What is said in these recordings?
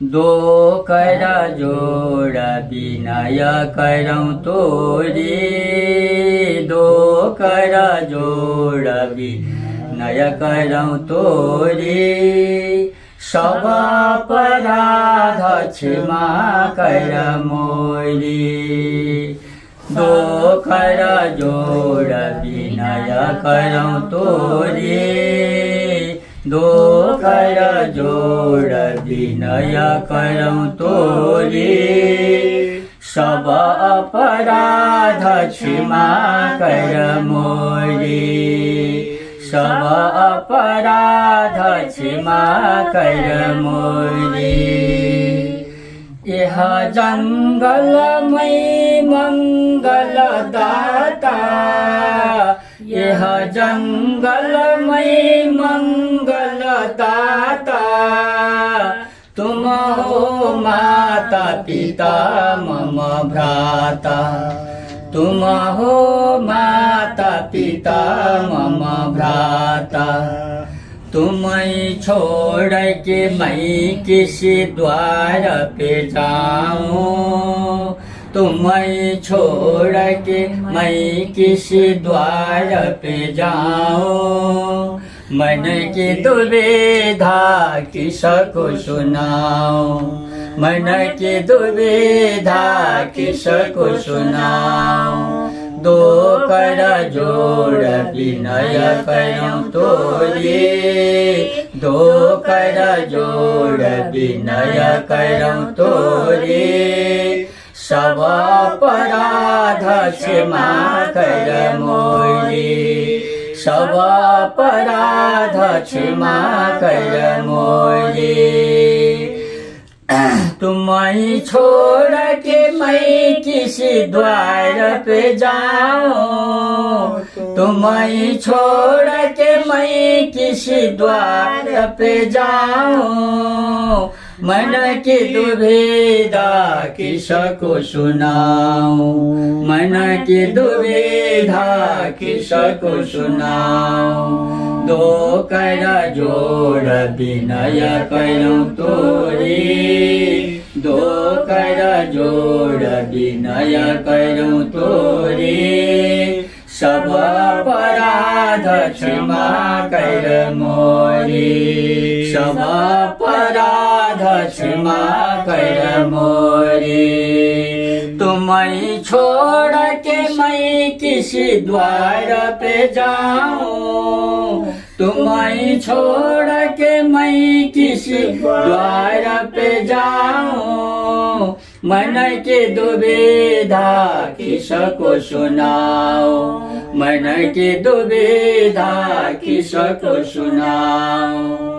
दो कर जोड़ विनय करऊँ तोरी, दो कर जोड़ विनय करऊँ तोरी, सब अपराध क्षमा कर मोरी। दो कर जोड़ विनय करऊँ तोरी, दो कर जोड़ विनय करऊँ तोरी, सब अपराध क्षमा कर मोरी, सब अपराध क्षमा कर मोरी। यह जंगलमय मंगल दाता, यह जंगलमय मंगल दाता, तुम हो माता पिता मम भ्राता, तुम हो माता पिता मम भ्राता। तुम्हें छोड़ के मैं किसी द्वार पे जाऊं, तुम्हें छोड़ के मैं किसी द्वार पे जाऊं, मन की दुविधा किसको सुनाऊं, मन की दुविधा किसको सुनाऊं। दो कर जोड़ विनय करऊँ तोरी, दो कर जोड़ विनय करऊँ तोरी, सब अपराध क्षमा कर मोरी, सब अपराध क्षमा कर मोरी। तुम्हें छोड़ के मैं किसी द्वार पे जाऊं, तुम्हें छोड़ के मैं किसी द्वार पे जाऊं, मन की दुविधा किसको सुनाऊं, मन की दुविधा किसको सुनाऊं। दो कर जोड़ विनय करऊँ तोरी, दो कर जोड़ विनय करऊँ तोरी, सब अपराध क्षमा कर मोरी, सब अपराध क्षमा कर मोरी। तुम्हें छोड़ के मैं किसी द्वार पे जाऊं, तुम्हें छोड़ के मैं किसी द्वार पे जाऊं, मन की दुविधा किसको सुनाऊं, मन की दुविधा किसको सुनाऊं।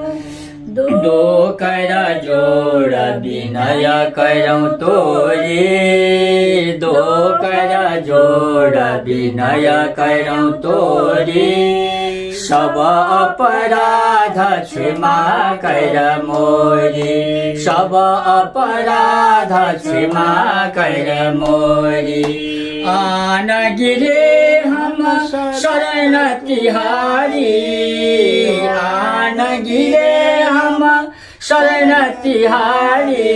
दो कर जोड़ विनय करऊँ तोरी, दो कर जोड़ विनय करऊँ तोरी, सब अपराध क्षमा कर मोरी, सब अपराध क्षमा कर मोरी। आन गिरे हम शरण तिहारी, आन गिरे हम शरण तिहारी,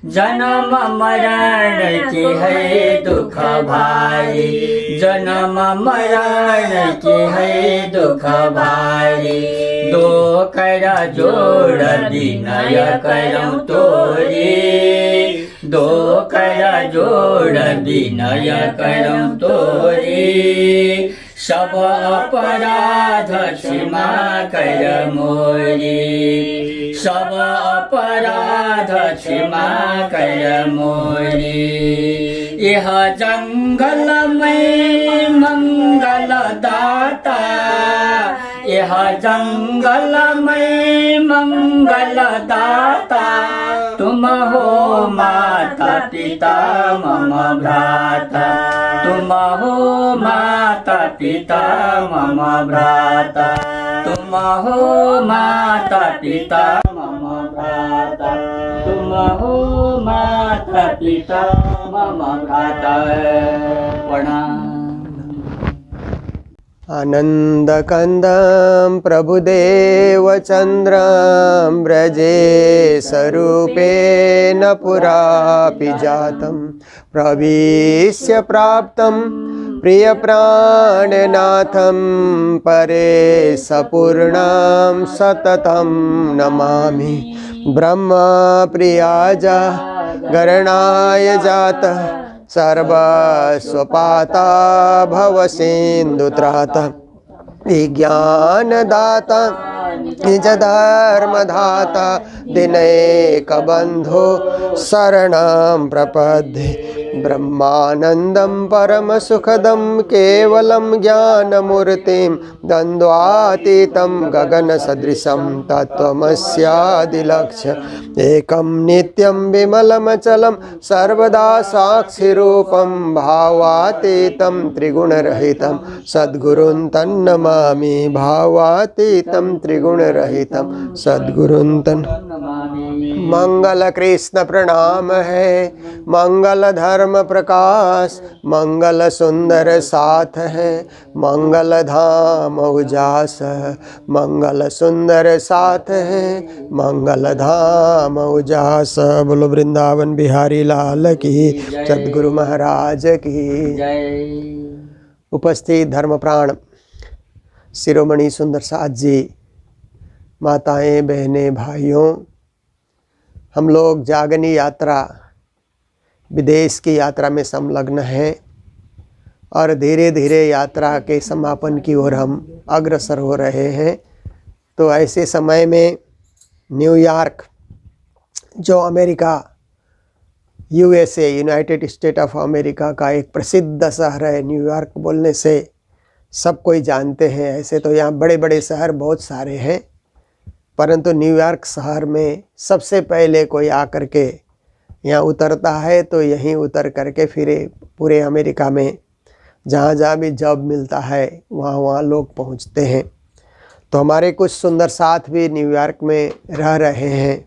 जन्म मरण की है दुख भारी, जन्म मरण की है दुख भारी। दो कर जोड़ विनय करऊँ तोरी, दो कर जोड़ विनय करऊँ तोरी, सब अपराध क्षमा कर मोरी, सब अपराध क्षमा कर मोरी। यह जंगलमय मंगल दाता, यह जंगलमय मंगल दाता, तुम हो माता पिता मम भ्राता, तुम हो माता पिता मम भ्राता, तुम हो माता पिता मम भ्राता, तुम हो माता पिता मम भ्राता। प्रणाम। आनन्दकन्दं प्रभुदेवचन्द्रं व्रजेशरूपेण पुरापि जातं प्रविश्य प्राप्तं प्रियप्राणनाथं परेशपूर्णं सततं नमामि। ब्रह्मप्रियाय गरणाय जातः सर्वस्वपाता भवसिन्धुत्राता विज्ञानदाता निजधर्मदाता दिनैकबन्धो शरणं प्रपद्ये। ब्रह्मानन्दं परमसुखदं केवलं ज्ञानमूर्तिं द्वन्द्वातीतं गगनसदृशं तत्त्वमस्यादिलक्ष्यम् एकं नित्यं विमलमचलं सर्वदा साक्षिरूपं भावातीतं त्रिगुणरहितं सद्गुरुं तन्नमामि। भावातीतं त्रिगुणरहितं सद्गुरुं तन्नमामि। मंगल कृष्ण प्रणाम है, मंगल धर्म प्रकाश, मंगल सुंदर साथ है, मंगल धाम उजास, मंगल सुंदर साथ है, मंगल धाम उजास। बोलो वृंदावन बिहारी लाल की, सद्गुरु महाराज की जय। उपस्थित धर्म प्राण शिरोमणि सुंदर साथ जी, माताएं, बहनें, भाइयों, हम लोग जागनी यात्रा, विदेश की यात्रा में संलग्न हैं और धीरे धीरे यात्रा के समापन की ओर हम अग्रसर हो रहे हैं। तो ऐसे समय में न्यूयॉर्क, जो America, USA, United state of America का एक प्रसिद्ध शहर है, न्यूयॉर्क बोलने से सब कोई जानते हैं। ऐसे तो यहाँ बड़े बड़े शहर बहुत सारे हैं, परंतु न्यूयॉर्क शहर में सबसे पहले कोई आकर के यहाँ उतरता है तो यहीं उतर करके फिर पूरे अमेरिका में जहाँ जहाँ भी जॉब मिलता है वहाँ वहाँ लोग पहुँचते हैं। तो हमारे कुछ सुंदर साथ भी न्यूयॉर्क में रह रहे हैं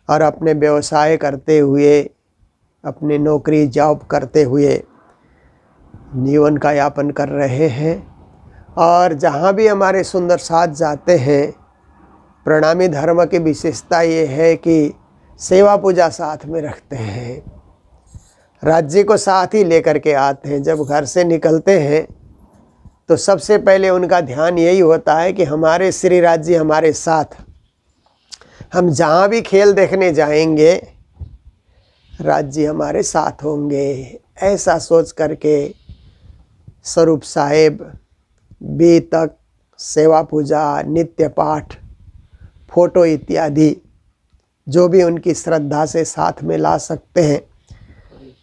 और अपने व्यवसाय करते हुए, अपनी नौकरी जॉब करते हुए जीवन का यापन कर रहे हैं। और जहाँ भी हमारे सुंदर साथ जाते हैं, प्रणामी धर्म की विशेषता ये है कि सेवा पूजा साथ में रखते हैं, राज्य को साथ ही लेकर के आते हैं। जब घर से निकलते हैं तो सबसे पहले उनका ध्यान यही होता है कि हमारे श्री राज्य हमारे साथ, हम जहाँ भी खेल देखने जाएंगे राज्य हमारे साथ होंगे। ऐसा सोच करके स्वरूप साहेब बीतक, सेवा पूजा, नित्य पाठ, फोटो इत्यादि जो भी उनकी श्रद्धा से साथ में ला सकते हैं,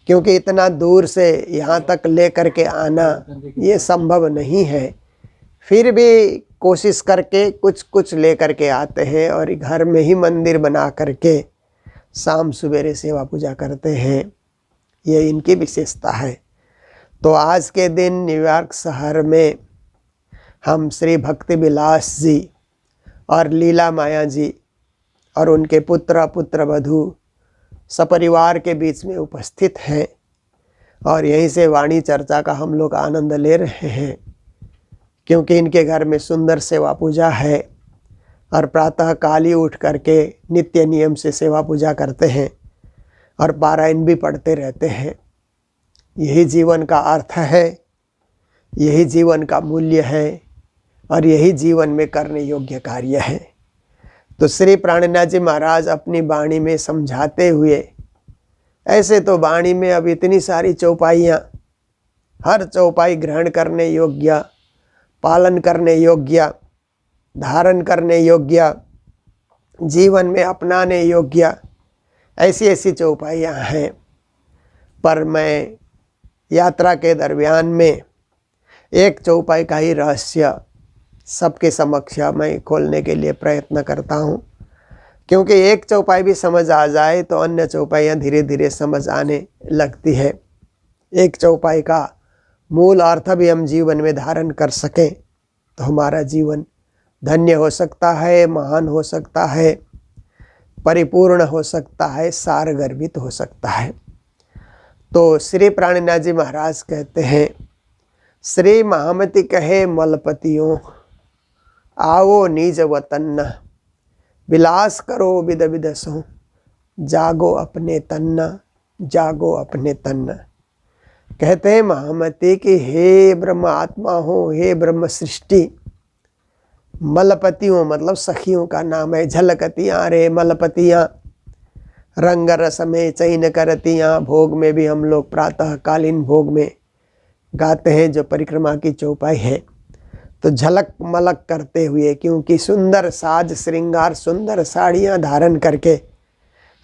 क्योंकि इतना दूर से यहाँ तक ले करके आना ये संभव नहीं है। फिर भी कोशिश करके कुछ कुछ ले करके आते हैं और घर में ही मंदिर बना करके शाम सवेरे सेवा पूजा करते हैं। ये इनकी विशेषता है। तो आज के दिन न्यूयॉर्क शहर में हम श्री भक्ति विलास जी और लीला माया जी और उनके पुत्र वधू सपरिवार के बीच में उपस्थित हैं और यहीं से वाणी चर्चा का हम लोग आनंद ले रहे हैं, क्योंकि इनके घर में सुंदर सेवा पूजा है और प्रातः काल ही उठ करके नित्य नियम से सेवा पूजा करते हैं और पारायण भी पढ़ते रहते हैं। यही जीवन का अर्थ है, यही जीवन का मूल्य है और यही जीवन में करने योग्य कार्य है। तो श्री प्राणनाथ जी महाराज अपनी वाणी में समझाते हुए, ऐसे तो वाणी में अब इतनी सारी चौपाइयाँ, हर चौपाई ग्रहण करने योग्य, पालन करने योग्य, धारण करने योग्य, जीवन में अपनाने योग्य ऐसी ऐसी चौपाइयाँ हैं। पर मैं यात्रा के दरमियान में एक चौपाई का ही रहस्य सबके समक्ष मैं खोलने के लिए प्रयत्न करता हूँ, क्योंकि एक चौपाई भी समझ आ जाए तो अन्य चौपाइयाँ धीरे धीरे समझ आने लगती है। एक चौपाई का मूल अर्थ भी हम जीवन में धारण कर सकें तो हमारा जीवन धन्य हो सकता है, महान हो सकता है, परिपूर्ण हो सकता है, सार गर्भित हो सकता है। तो श्री प्राणनाथ जी महाराज कहते हैं, श्री महामती कहे मलपतियों, आओ निज वतन, विलास करो विद विदसो, जागो अपने तन्ना, जागो अपने तन्ना। कहते हैं महामती कि हे ब्रह्म आत्मा हो, हे ब्रह्म सृष्टि। मलपतियों मतलब सखियों का नाम है। झलकतियाँ रे मलपतियाँ, रंग रस में चैन करतियाँ। भोग में भी हम लोग प्रातःकालीन भोग में गाते हैं जो परिक्रमा की चौपाई है, तो झलक मलक करते हुए, क्योंकि सुंदर साज श्रृंगार, सुंदर साड़ियाँ धारण करके,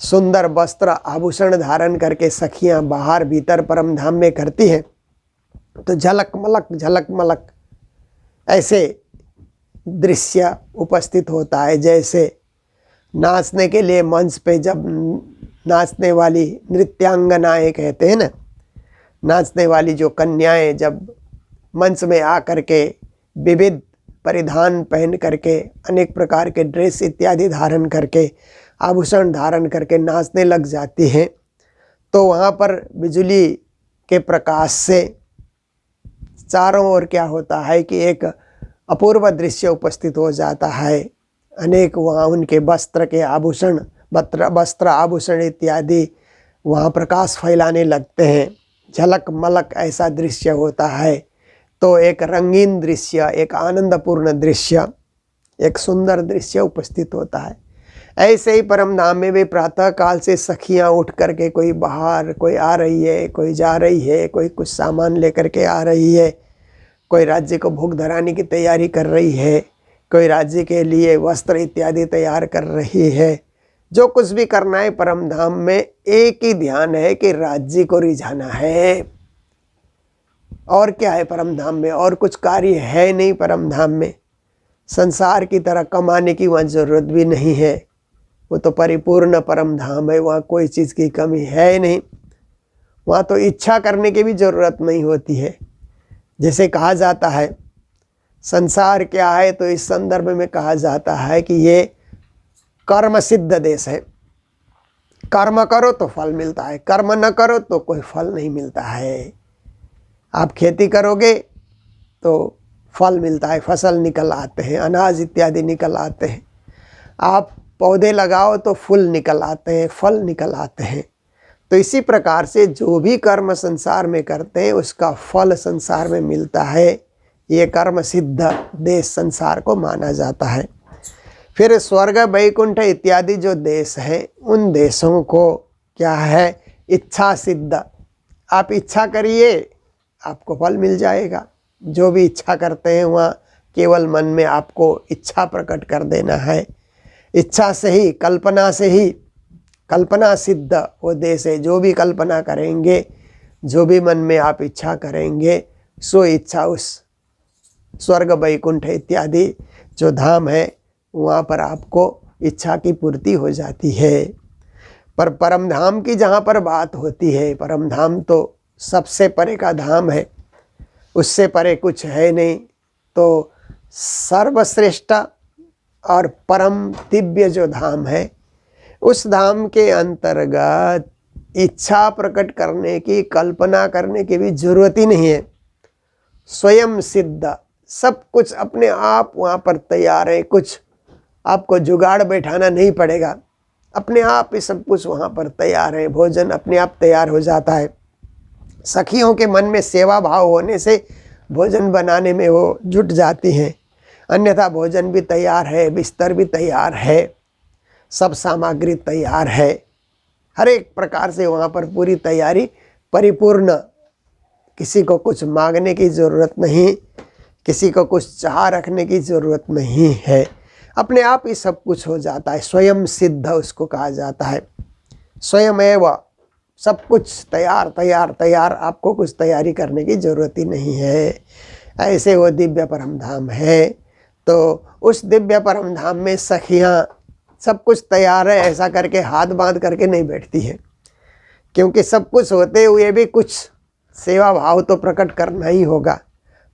सुंदर वस्त्र आभूषण धारण करके सखियाँ बाहर भीतर परम धाम में करती हैं। तो झलक मलक ऐसे दृश्य उपस्थित होता है। जैसे नाचने के लिए मंच पे जब नाचने वाली नृत्यांगनाएं कहते हैं ना, नाचने वाली जो कन्याएं जब मंच में आ करके विविध परिधान पहन करके, अनेक प्रकार के ड्रेस इत्यादि धारण करके, आभूषण धारण करके नाचने लग जाती हैं, तो वहाँ पर बिजली के प्रकाश से चारों ओर क्या होता है कि एक अपूर्व दृश्य उपस्थित हो जाता है। अनेक वहाँ उनके वस्त्र के आभूषण, वस्त्र आभूषण इत्यादि वहाँ प्रकाश फैलाने लगते हैं। झलक मलक ऐसा दृश्य होता है। तो एक रंगीन दृश्य, एक आनंदपूर्ण दृश्य, एक सुंदर दृश्य उपस्थित होता है। ऐसे ही परम धाम में भी प्रातः काल से सखियाँ उठ करके, कोई बाहर, कोई आ रही है, कोई जा रही है, कोई कुछ सामान लेकर के आ रही है, कोई राज्य को भोग धराने की तैयारी कर रही है, कोई राज्य के लिए वस्त्र इत्यादि तैयार कर रही है। जो कुछ भी करना है परम धाम में, एक ही ध्यान है कि राज्य को रिझाना है। और क्या है परम धाम में? और कुछ कार्य है नहीं परम धाम में। संसार की तरह कमाने की वहाँ जरूरत भी नहीं है। वो तो परिपूर्ण परम धाम है, वहाँ कोई चीज़ की कमी है नहीं। वहाँ तो इच्छा करने की भी जरूरत नहीं होती है। जैसे कहा जाता है संसार क्या है, तो इस संदर्भ में कहा जाता है कि ये कर्म सिद्ध देश है। कर्म करो तो फल मिलता है, कर्म न करो तो कोई फल नहीं मिलता है। आप खेती करोगे तो फल मिलता है, फसल निकल आते हैं, अनाज इत्यादि निकल आते हैं। आप पौधे लगाओ तो फूल निकल आते हैं, फल निकल आते हैं। तो इसी प्रकार से जो भी कर्म संसार में करते हैं उसका फल संसार में मिलता है। ये कर्म सिद्ध देश संसार को माना जाता है। फिर स्वर्ग वैकुंठ इत्यादि जो देश हैं, उन देशों को क्या है, इच्छा सिद्ध। आप इच्छा करिए, आपको फल मिल जाएगा। जो भी इच्छा करते हैं वहाँ केवल मन में आपको इच्छा प्रकट कर देना है। इच्छा से ही, कल्पना से ही, कल्पना सिद्ध वो देश है। जो भी कल्पना करेंगे, जो भी मन में आप इच्छा करेंगे, सो इच्छा उस स्वर्ग वैकुंठ इत्यादि जो धाम है वहाँ पर आपको इच्छा की पूर्ति हो जाती है। पर परम धाम की जहाँ पर बात होती है, परम धाम तो सबसे परे का धाम है, उससे परे कुछ है नहीं। तो सर्वश्रेष्ठ और परम दिव्य जो धाम है, उस धाम के अंतर्गत इच्छा प्रकट करने की, कल्पना करने की भी जरूरत ही नहीं है। स्वयं सिद्ध सब कुछ अपने आप वहाँ पर तैयार है। कुछ आपको जुगाड़ बैठाना नहीं पड़ेगा, अपने आप ही सब कुछ वहाँ पर तैयार है। भोजन अपने आप तैयार हो जाता है। सखियों के मन में सेवा भाव होने से भोजन बनाने में वो जुट जाती हैं। अन्यथा भोजन भी तैयार है, बिस्तर भी तैयार है, सब सामग्री तैयार है। हर एक प्रकार से वहाँ पर पूरी तैयारी परिपूर्ण। किसी को कुछ मांगने की ज़रूरत नहीं, किसी को कुछ चाह रखने की ज़रूरत नहीं है। अपने आप ही सब कुछ हो जाता है। स्वयं सिद्ध उसको कहा जाता है। स्वयं एवं सब कुछ तैयार तैयार तैयार, आपको कुछ तैयारी करने की ज़रूरत ही नहीं है। ऐसे वो दिव्य परम धाम है। तो उस दिव्य परम धाम में सखियाँ सब कुछ तैयार है, ऐसा करके हाथ बांध करके नहीं बैठती है। क्योंकि सब कुछ होते हुए भी कुछ सेवा भाव तो प्रकट करना ही होगा।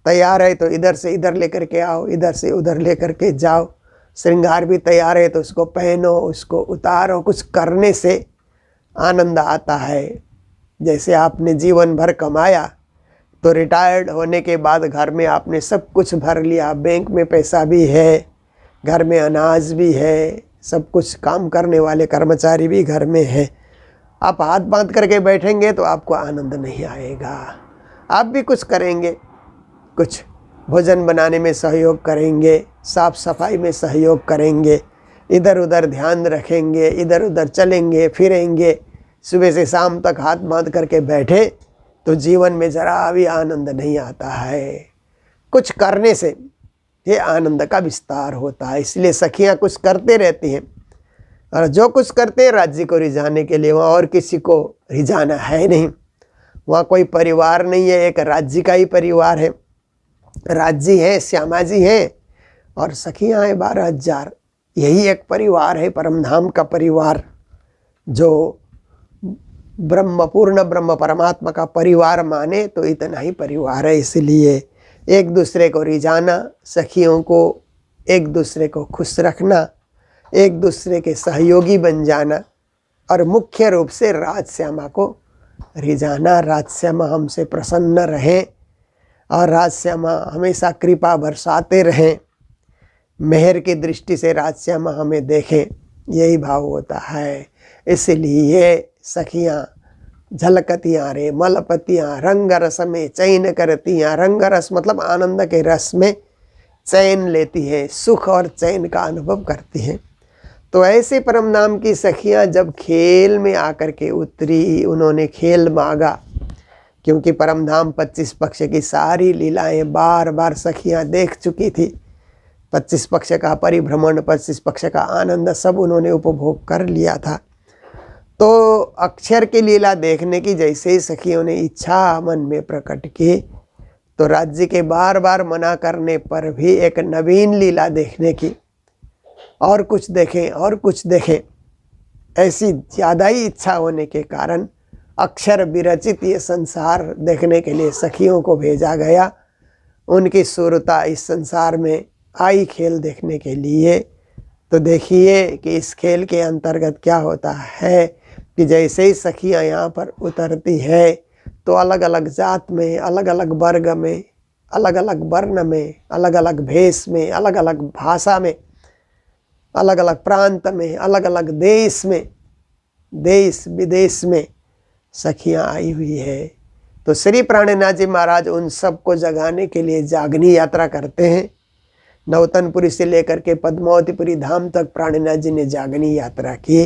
तैयार है तो इधर से इधर लेकर के आओ, इधर से उधर लेकर के जाओ। श्रृंगार भी तैयार है तो उसको पहनो, उसको उतारो। कुछ करने से आनंद आता है। जैसे आपने जीवन भर कमाया, तो रिटायर्ड होने के बाद घर में आपने सब कुछ भर लिया, बैंक में पैसा भी है, घर में अनाज भी है, सब कुछ, काम करने वाले कर्मचारी भी घर में हैं। आप हाथ बांध करके बैठेंगे तो आपको आनंद नहीं आएगा। आप भी कुछ करेंगे, कुछ भोजन बनाने में सहयोग करेंगे, साफ सफाई में सहयोग करेंगे, इधर उधर ध्यान रखेंगे, इधर उधर चलेंगे फिरेंगे, सुबह से शाम तक हाथ बांध करके बैठे तो जीवन में ज़रा भी आनंद नहीं आता है। कुछ करने से ये आनंद का विस्तार होता है। इसलिए सखियाँ कुछ करते रहती हैं, और जो कुछ करते हैं राज्य को रिझाने के लिए, वहाँ और किसी को रिझाना है नहीं। वहाँ कोई परिवार नहीं है, एक राज्य का ही परिवार है। राज्य है, श्यामा जी हैं और सखियाँ हैं 12,000। यही एक परिवार है, परमधाम का परिवार, जो ब्रह्म, पूर्ण ब्रह्म परमात्मा का परिवार माने तो इतना ही परिवार है। इसलिए एक दूसरे को रिझाना, सखियों को एक दूसरे को खुश रखना, एक दूसरे के सहयोगी बन जाना, और मुख्य रूप से राजश्यामा को रिझाना। राजश्यामा हमसे प्रसन्न रहें और राजश्यामा हमेशा कृपा बरसाते रहें, मेहर की दृष्टि से राजश्यामा हमें देखें, यही भाव होता है। इसलिए सखियाँ झलकतियाँ रे मलपतियाँ, रंग रस में चैन करतियाँ। रंग रस मतलब आनंद के रस में चैन लेती है, सुख और चैन का अनुभव करती हैं। तो ऐसे परम नाम की सखियाँ जब खेल में आकर के उतरी, उन्होंने खेल मांगा, क्योंकि परम धाम 25 पक्ष की सारी लीलाएं बार बार सखियाँ देख चुकी थी। 25 पक्ष का परिभ्रमण, 25 पक्ष का आनंद सब उन्होंने उपभोग कर लिया था। तो अक्षर की लीला देखने की जैसे ही सखियों ने इच्छा मन में प्रकट की, तो राज्य के बार बार मना करने पर भी एक नवीन लीला देखने की, और कुछ देखें और कुछ देखें, ऐसी ज़्यादा ही इच्छा होने के कारण अक्षर विरचित ये संसार देखने के लिए सखियों को भेजा गया। उनकी सुरता इस संसार में आई खेल देखने के लिए। तो देखिए कि इस खेल के अंतर्गत क्या होता है कि जैसे ही सखियाँ यहाँ पर उतरती है तो अलग अलग जात में, अलग अलग वर्ग में, अलग अलग वर्ण में, अलग अलग भेष में, अलग अलग भाषा में, अलग अलग प्रांत में, अलग अलग देश में, देश विदेश में सखियाँ आई हुई है। तो श्री प्राणनाथ जी महाराज उन सबको जगाने के लिए जागनी यात्रा करते हैं। नौतनपुरी से लेकर के पद्मावतीपुरी धाम तक प्राणनाथ जी ने जागनी यात्रा की।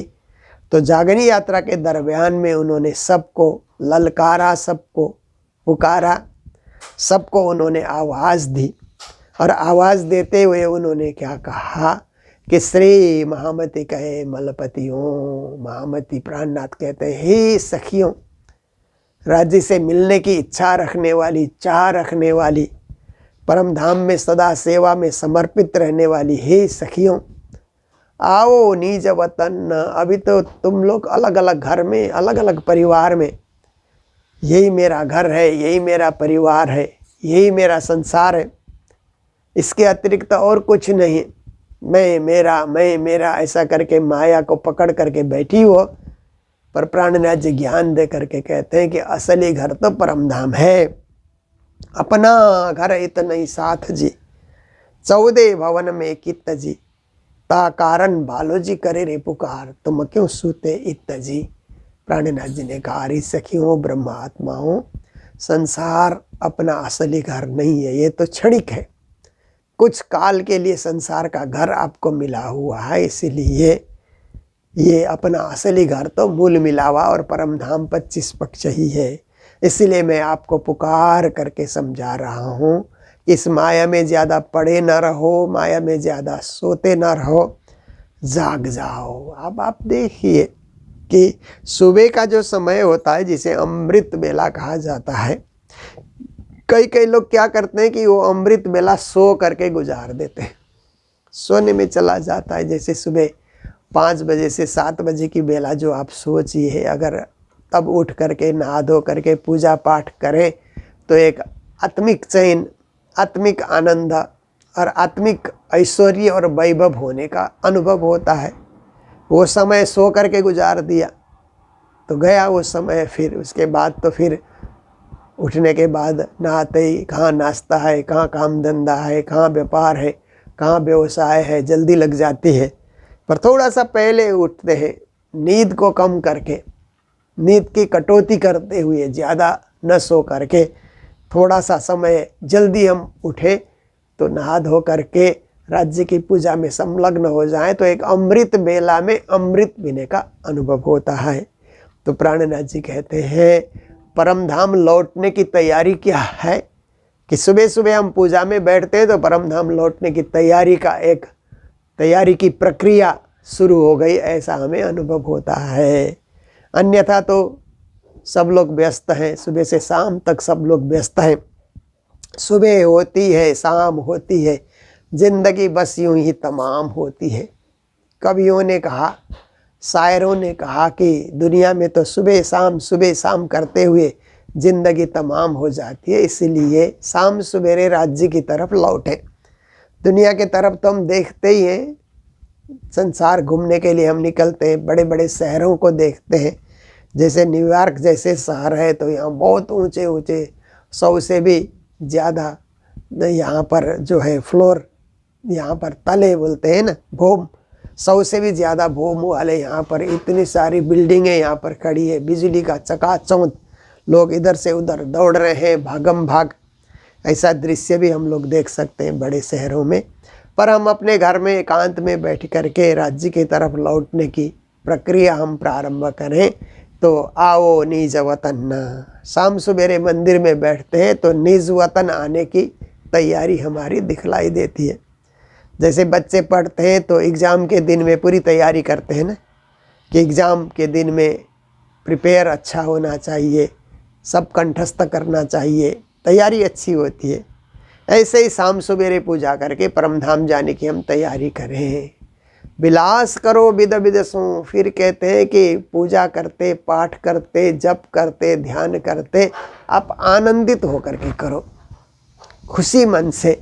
तो जागनी यात्रा के दरमियान में उन्होंने सबको ललकारा, सबको पुकारा, सबको उन्होंने आवाज़ दी। और आवाज़ देते हुए उन्होंने क्या कहा कि श्री महामती कहे मलपतियों। महामती प्राणनाथ कहते हैं, हे सखियों, राज्य से मिलने की इच्छा रखने वाली, चाह रखने वाली, परम धाम में सदा सेवा में समर्पित रहने वाली, हे सखियों, आओ निज वतन। अभी तो तुम लोग अलग अलग घर में, अलग अलग परिवार में, यही मेरा घर है, यही मेरा परिवार है, यही मेरा संसार है, इसके अतिरिक्त और कुछ नहीं। मैं मेरा ऐसा करके माया को पकड़ करके बैठी हो। पर प्राणनाथ जी ज्ञान दे करके कहते हैं कि असली घर तो परम धाम है। अपना घर इतना ही साथ जी, 14 भवन में कित जी, ता कारण बालो जी करे रे पुकार, तुम क्यों सूते इत जी। प्राणनाथ जी ने कहा, अरे सखियों, ब्रह्म आत्माओं, संसार अपना असली घर नहीं है, ये तो क्षणिक है। कुछ काल के लिए संसार का घर आपको मिला हुआ है, इसीलिए ये अपना असली घर तो मूल मिलावा और परम धाम 25 पक्ष ही है। इसीलिए मैं आपको पुकार करके समझा रहा हूँ, इस माया में ज़्यादा पड़े न रहो, माया में ज़्यादा सोते न रहो, जाग जाओ। अब आप देखिए कि सुबह का जो समय होता है, जिसे अमृत बेला कहा जाता है, कई लोग क्या करते हैं कि वो अमृत बेला सो करके गुजार देते हैं, सोने में चला जाता है। जैसे सुबह 5 बजे से 7 बजे की बेला जो आप सोचिए, अगर तब उठ करके नहा धो करके पूजा पाठ करें तो एक आत्मिक चैन, आत्मिक आनंद और आत्मिक ऐश्वर्य और वैभव होने का अनुभव होता है। वो समय सो करके गुजार दिया तो गया वो समय। फिर उसके बाद तो फिर उठने के बाद नहाते ही कहाँ नाश्ता है, कहाँ काम धंधा है, कहाँ व्यापार है, कहाँ व्यवसाय है, जल्दी लग जाती है। पर थोड़ा सा पहले उठते हैं, नींद को कम करके, नींद की कटौती करते हुए, ज़्यादा न सो करके थोड़ा सा समय जल्दी हम उठे तो नहा धो करके राज्य की पूजा में संलग्न हो जाएं तो एक अमृत बेला में अमृत पीने का अनुभव होता है। तो प्राणनाथ जी कहते हैं परम धाम लौटने की तैयारी क्या है कि सुबह सुबह हम पूजा में बैठते हैं तो परम धाम लौटने की तैयारी की प्रक्रिया शुरू हो गई, ऐसा हमें अनुभव होता है। अन्यथा तो सब लोग व्यस्त हैं, सुबह से शाम तक सब लोग व्यस्त हैं। सुबह होती है, शाम होती है, जिंदगी बस यूं ही तमाम होती है। कवियों ने कहा, शायरों ने कहा कि दुनिया में तो सुबह शाम करते हुए जिंदगी तमाम हो जाती है, इसलिए शाम सवेरे राज्य की तरफ लौटे। दुनिया की तरफ तो हम देखते ही हैं, संसार घूमने के लिए हम निकलते हैं, बड़े बड़े शहरों को देखते हैं। जैसे न्यूयॉर्क जैसे शहर है तो यहाँ बहुत ऊंचे ऊंचे 100 से भी ज़्यादा यहाँ पर जो है फ्लोर, यहाँ पर तले बोलते हैं ना, भूम, 100 से भी ज़्यादा भूम वाले यहाँ पर इतनी सारी बिल्डिंगें यहाँ पर खड़ी है, बिजली का चकाचौंध, लोग इधर से उधर दौड़ रहे हैं, भागम भाग। ऐसा दृश्य भी हम लोग देख सकते हैं बड़े शहरों में। पर हम अपने घर में एकांत में बैठ करके राज्य की तरफ लौटने की प्रक्रिया हम प्रारंभ करें तो आओ निज वतन। शाम सवेरे मंदिर में बैठते हैं तो निज वतन आने की तैयारी हमारी दिखलाई देती है। जैसे बच्चे पढ़ते हैं तो एग्ज़ाम के दिन में पूरी तैयारी करते हैं ना, कि एग्ज़ाम के दिन में प्रिपेयर अच्छा होना चाहिए, सब कंठस्थ करना चाहिए, तैयारी अच्छी होती है। ऐसे ही शाम सवेरे पूजा करके परमधाम जाने की हम तैयारी करें। विलास करो विद विदसों, फिर कहते हैं कि पूजा करते, पाठ करते, जप करते, ध्यान करते आप आनंदित होकर के करो, खुशी मन से,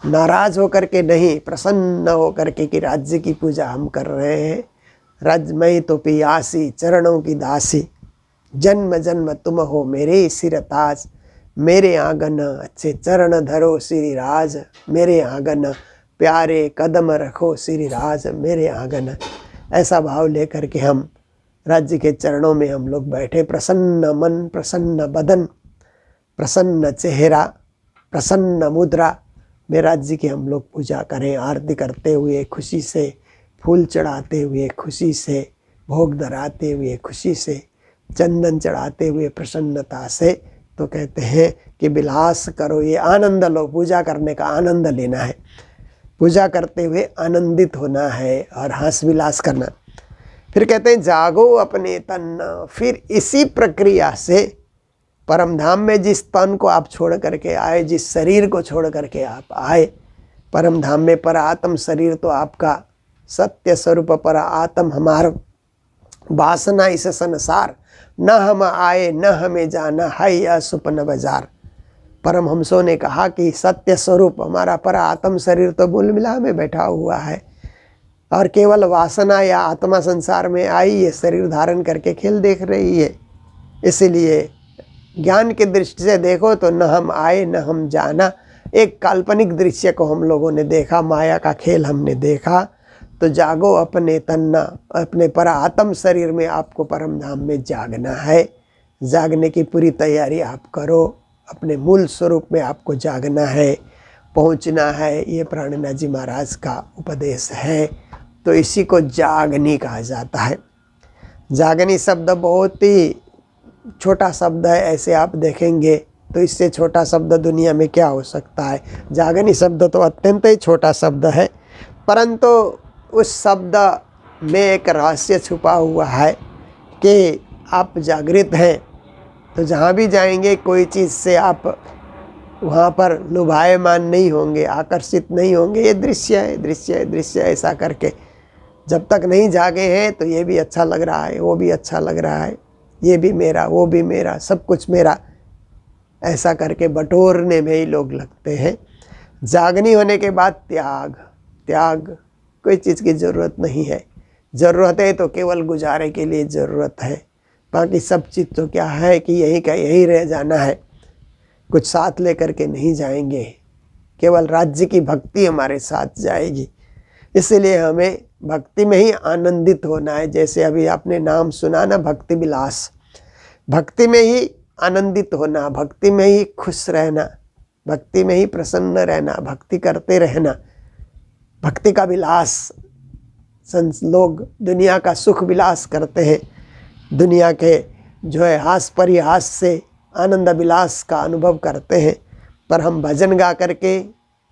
नाराज होकर के नहीं, प्रसन्न होकर के कि राज्य की पूजा हम कर रहे हैं। रजमई तो पियासी चरणों की दासी, जन्म जन्म तुम हो मेरे सिर ताज, मेरे आंगन अच्छे चरण धरो श्री राज, मेरे आंगन प्यारे कदम रखो श्री राज, मेरे आंगन। ऐसा भाव लेकर के हम राज्य के चरणों में हम लोग बैठे, प्रसन्न मन, प्रसन्न बदन, प्रसन्न चेहरा, प्रसन्न मुद्रा में राज्य की हम लोग पूजा करें। आरती करते हुए खुशी से, फूल चढ़ाते हुए खुशी से, भोग धराते हुए खुशी से, चंदन चढ़ाते हुए प्रसन्नता से। तो कहते हैं कि विलास करो, ये आनंद लो, पूजा करने का आनंद लेना है, पूजा करते हुए आनंदित होना है और हंस विलास करना। फिर कहते हैं जागो अपने तन। फिर इसी प्रक्रिया से परमधाम में जिस तन को आप छोड़ करके आए, जिस शरीर को छोड़ करके आप आए परमधाम में, पर आत्म शरीर तो आपका सत्य स्वरूप पर आत्म हमारा वासना इस संसार, न हम आए न हमें जाना है यह सुपन बाजार। परमहंसों ने कहा कि सत्य स्वरूप हमारा पर आत्म शरीर तो मूल मिला में बैठा हुआ है और केवल वासना या आत्मा संसार में आई, ये शरीर धारण करके खेल देख रही है। इसलिए ज्ञान की दृष्टि से देखो तो न हम आए न हम जाना, एक काल्पनिक दृश्य को हम लोगों ने देखा, माया का खेल हमने देखा। तो जागो अपने तन्ना, अपने पर आत्म शरीर में आपको परमधाम में जागना है। जागने की पूरी तैयारी आप करो, अपने मूल स्वरूप में आपको जागना है, पहुंचना है। ये प्राणनाथ जी महाराज का उपदेश है। तो इसी को जागनी कहा जाता है। जागनी शब्द बहुत ही छोटा शब्द है, ऐसे आप देखेंगे तो इससे छोटा शब्द दुनिया में क्या हो सकता है। जागनी शब्द तो अत्यंत ही छोटा शब्द है, परंतु उस शब्द में एक रहस्य छुपा हुआ है कि आप जागृत हैं तो जहाँ भी जाएंगे कोई चीज़ से आप वहाँ पर लुभायमान नहीं होंगे, आकर्षित नहीं होंगे। ये दृश्य है, दृश्य है, दृश्य, ऐसा करके जब तक नहीं जागे हैं तो ये भी अच्छा लग रहा है, वो भी अच्छा लग रहा है, ये भी मेरा, वो भी मेरा, सब कुछ मेरा, ऐसा करके बटोरने में ही लोग लगते हैं। जागनी होने के बाद त्याग, त्याग कोई चीज़ की ज़रूरत नहीं है। ज़रूरत है तो केवल गुजारे के लिए ज़रूरत है, बाकी सब चीज़ तो क्या है कि यहीं का यहीं रह जाना है, कुछ साथ लेकर के नहीं जाएंगे, केवल राज्य की भक्ति हमारे साथ जाएगी। इसलिए हमें भक्ति में ही आनंदित होना है। जैसे अभी आपने नाम सुना ना, भक्ति विलास, भक्ति में ही आनंदित होना, भक्ति में ही खुश रहना, भक्ति में ही प्रसन्न रहना, भक्ति करते रहना। भक्ति का विलास, लोग दुनिया का सुख विलास करते हैं, दुनिया के जो है हास परिहास से आनंद विलास का अनुभव करते हैं, पर हम भजन गा करके,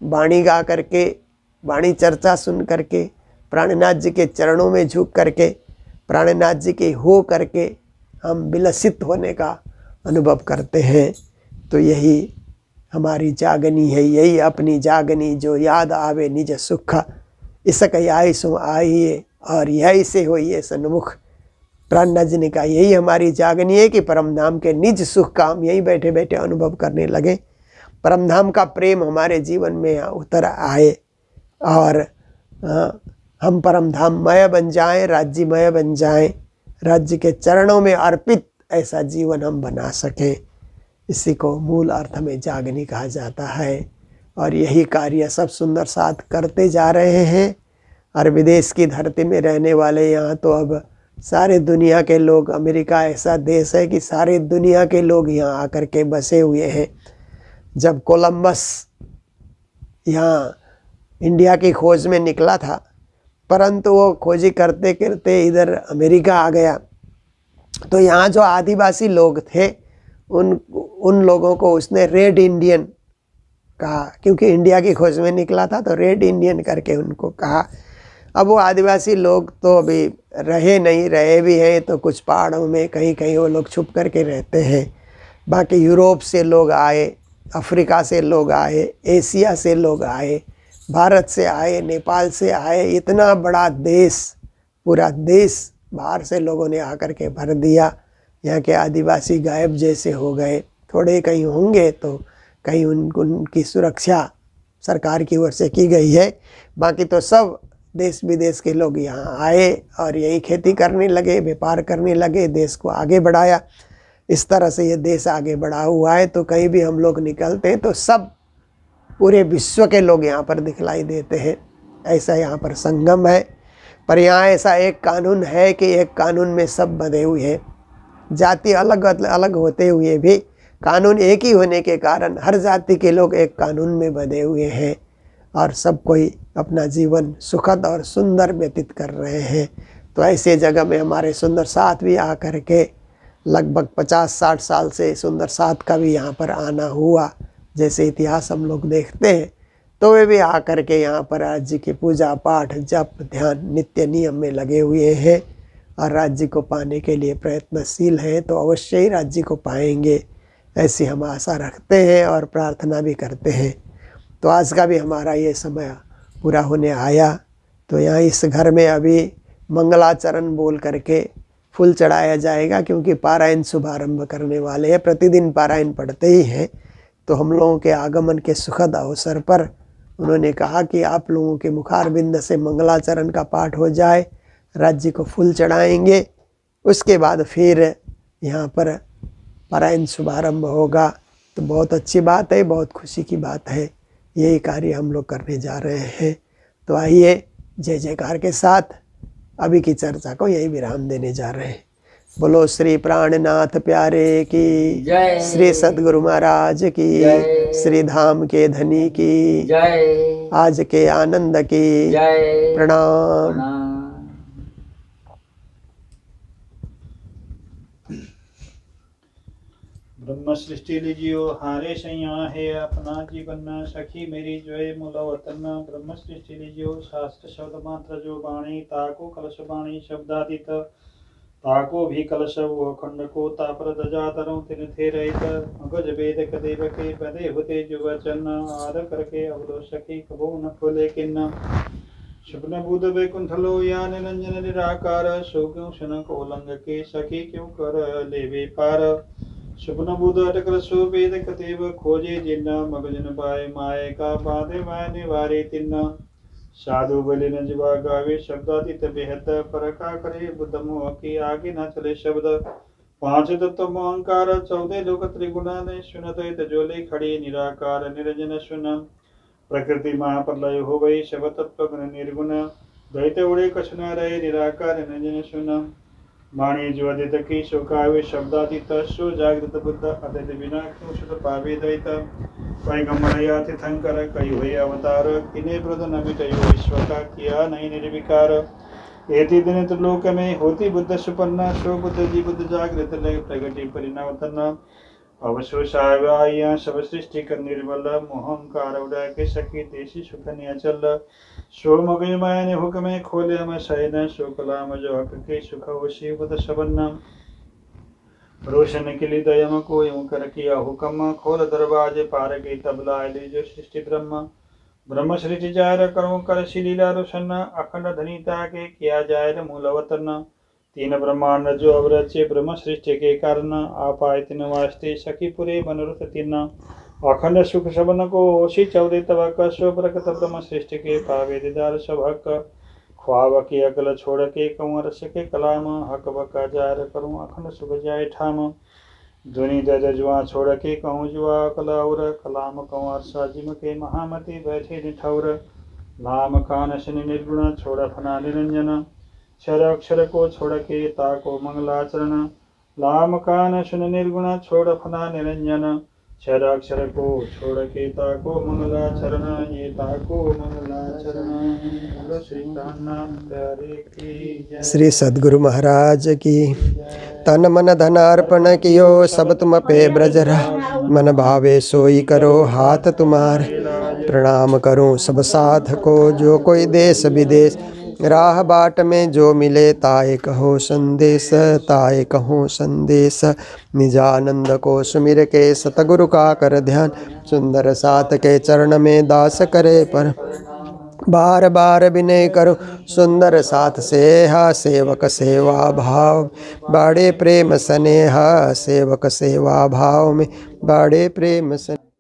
वाणी गा करके, वाणी चर्चा सुन करके, प्राणनाथ जी के चरणों में झुक करके, प्राणनाथ जी के हो करके हम विलसित होने का अनुभव करते हैं। तो यही हमारी जागनी है, यही अपनी जागनी जो याद आवे निज सुख, इसक आई सो आइए और यही से होइए सन्मुख। प्राणनाथ जी ने कहा यही हमारी जागनी है कि परम धाम के निज सुख का हम यहीं बैठे बैठे अनुभव करने लगे, परम धाम का प्रेम हमारे जीवन में उतर आए और हम परम धाम मय बन जाएं, राज्यमय बन जाएं, राज्य के चरणों में अर्पित ऐसा जीवन हम बना सकें। इसी को मूल अर्थ में जागनी कहा जाता है। और यही कार्य सब सुंदर साथ करते जा रहे हैं। और विदेश की धरती में रहने वाले यहाँ तो अब सारे दुनिया के लोग, अमेरिका ऐसा देश है कि सारे दुनिया के लोग यहाँ आकर के बसे हुए हैं। जब कोलंबस यहाँ इंडिया की खोज में निकला था, परंतु वो खोजी करते करते इधर अमेरिका आ गया, तो यहाँ जो आदिवासी लोग थे उन लोगों को उसने रेड इंडियन कहा, क्योंकि इंडिया की खोज में निकला था तो रेड इंडियन करके उनको कहा। अब वो आदिवासी लोग तो अभी रहे नहीं, रहे भी हैं तो कुछ पहाड़ों में कहीं कहीं वो लोग छुप करके रहते हैं। बाकी यूरोप से लोग आए, अफ्रीका से लोग आए, एशिया से लोग आए, भारत से आए, नेपाल से आए, इतना बड़ा देश, पूरा देश बाहर से लोगों ने आकर के भर दिया। यहाँ के आदिवासी गायब जैसे हो गए, थोड़े कहीं होंगे तो कहीं उनकी सुरक्षा सरकार की ओर से की गई है, बाकी तो सब देश विदेश के लोग यहाँ आए और यही खेती करने लगे, व्यापार करने लगे, देश को आगे बढ़ाया। इस तरह से ये देश आगे बढ़ा हुआ है। तो कहीं भी हम लोग निकलते हैं तो सब पूरे विश्व के लोग यहाँ पर दिखलाई देते हैं। ऐसा यहाँ पर संगम है। पर यहाँ ऐसा एक कानून है कि एक कानून में सब बंधे हुए हैं। जाति अलग अलग होते हुए भी कानून एक ही होने के कारण हर जाति के लोग एक कानून में बंधे हुए हैं और सब कोई अपना जीवन सुखद और सुंदर व्यतीत कर रहे हैं। तो ऐसे जगह में हमारे सुंदर साथ भी आकर के लगभग 50-60 साल से सुंदर साथ का भी यहाँ पर आना हुआ। जैसे इतिहास हम लोग देखते हैं तो वे भी आकर के यहाँ पर राज्य की पूजा पाठ जप ध्यान नित्य नियम में लगे हुए हैं और राज्य को पाने के लिए प्रयत्नशील हैं। तो अवश्य ही राज्य को पाएंगे, ऐसी हम आशा रखते हैं और प्रार्थना भी करते हैं। तो आज का भी हमारा ये समय पूरा होने आया। तो यहाँ इस घर में अभी मंगलाचरण बोल करके फूल चढ़ाया जाएगा, क्योंकि पारायण शुभारंभ करने वाले हैं। प्रतिदिन पारायण पढ़ते ही हैं। तो हम लोगों के आगमन के सुखद अवसर पर उन्होंने कहा कि आप लोगों के मुखारबिंद से मंगलाचरण का पाठ हो जाए, राज्य को फूल चढ़ाएंगे, उसके बाद फिर यहाँ पर पारायण शुभारंभ होगा। तो बहुत अच्छी बात है, बहुत खुशी की बात है। यही कार्य हम लोग करने जा रहे हैं। तो आइए जय जयकार के साथ अभी की चर्चा को यही विराम देने जा रहे हैं। बोलो श्री प्राणनाथ प्यारे की जय, श्री सद्गुरु महाराज की जय, श्री धाम के धनी की जय, आज के आनंद की जय, प्रणाम। प्रणाम। ब्रह्म सृष्टि लीजियो हारे सैया है अपना जीवन सखी मेरी जोय मूल वतन। ब्रह्म सृष्टि लीजियो शास्त्र शब्द मात्र जो बाणी ताको कलश बाणी शब्दादित ताको भी कलश वो खंड को तापर दजा तरौ तिन थे रहित अगज वेद कदेव के पदे होते जो वचन आद करके अवलो सखी कबो न खोले किन्न शुभन बुध वैकुंठलो या निरंजन निराकार सो क्यों शन को लंग के सखी क्यों कर लेवे पार शुभन बुध अटकर सो वेद कदेव खोजे जिन्न मगजन पाए माए का बाधे माय निवारे तिन्न साधु बलि न जीवा गावे शब्दातीत बेहद पर का करे बुद्ध मोह की आगे न चले शब्द पांच तत्व अहंकार चौदह लोक त्रिगुणा ने सुनत तजोले खड़ी निराकार निरंजन सुन प्रकृति महाप्रलय हो गई शब तत्व गुण निर्गुण द्वैत उड़े कछु न रहे निराकार निरंजन सुन वाणी जो अदित की शोकावे शब्दातीत सो जागृत बुद्ध अदित बिना क्यों सुत पावे द्वैत पैगंबर या तीर्थंकर कई हुए अवतार किने प्रद नमिटयो विश्व का किया नहीं निर्विकार एति दिन त्रिलोक में होती बुद्ध सुपन्ना सो बुद्ध जी बुद्ध जागृत लय प्रगति परिणावतन अवशोषाया सब सृष्टि कर निर्बल मोहंकार उड़ा के सखी देशी सुख नियचल सो मगय माया ने हुक्म खोले हम शयन सो कलाम जो हक के सुख होशी बुद्ध सबन्ना रोशन के लिए दयम को यूं कर किया हुक्म खोल दरवाजे पार के तबला ले जो सृष्टि ब्रह्म ब्रह्म सृष्टि जाय करो कर लीला रोशन अखंड धनीता के किया जाय मूलवतन तीन ब्रह्मांड जो अवरचे ब्रह्म सृष्टि के कारण आपाय तीन वास्ते सखी पुरे मनोरथ तीन अखंड सुख सबन को ओशी चौदह तबक सो प्रकट ब्रह्म सृष्टि के पावे दीदार सभक ख्वाब के अगल छोड़ के कंवर के कलाम हक बका जार करूं अखंड सुख जाय ठाम धुनि दजुआ छोड़ के कहूँ जुआ कलाउर कलाम कंवर साजिम के महामति बैठे निठौर नाम कान शनि निर्गुण छोड़ फना निरंजन क्षर अक्षर को छोड़ के ताको मंगलाचरण लाम कान सुन निर्गुण छोड़ फना निरंजन क्षर अक्षर को छोड़ के ताको मंगलाचरण ये ताको मंगलाचरण बोलो श्री कान्हा प्यारे की जय। श्री सद्गुरु महाराज की। तन मन धन अर्पण कियो सब तुम पे ब्रजरा मन भावे सोई करो हाथ तुम्हारे प्रणाम करूं सब साथ को जो कोई देश विदेश राह बाट में जो मिले ताए कहो संदेश ताए कहो संदेश निजानंद को सुमिर के सतगुरु का कर ध्यान सुंदर साथ के चरण में दास करे पर बार बार विनय करो सुंदर साथ सेहा सेवक सेवा भाव बड़े प्रेम स्नेहा सेवक सेवा भाव में बड़े प्रेम स्नेह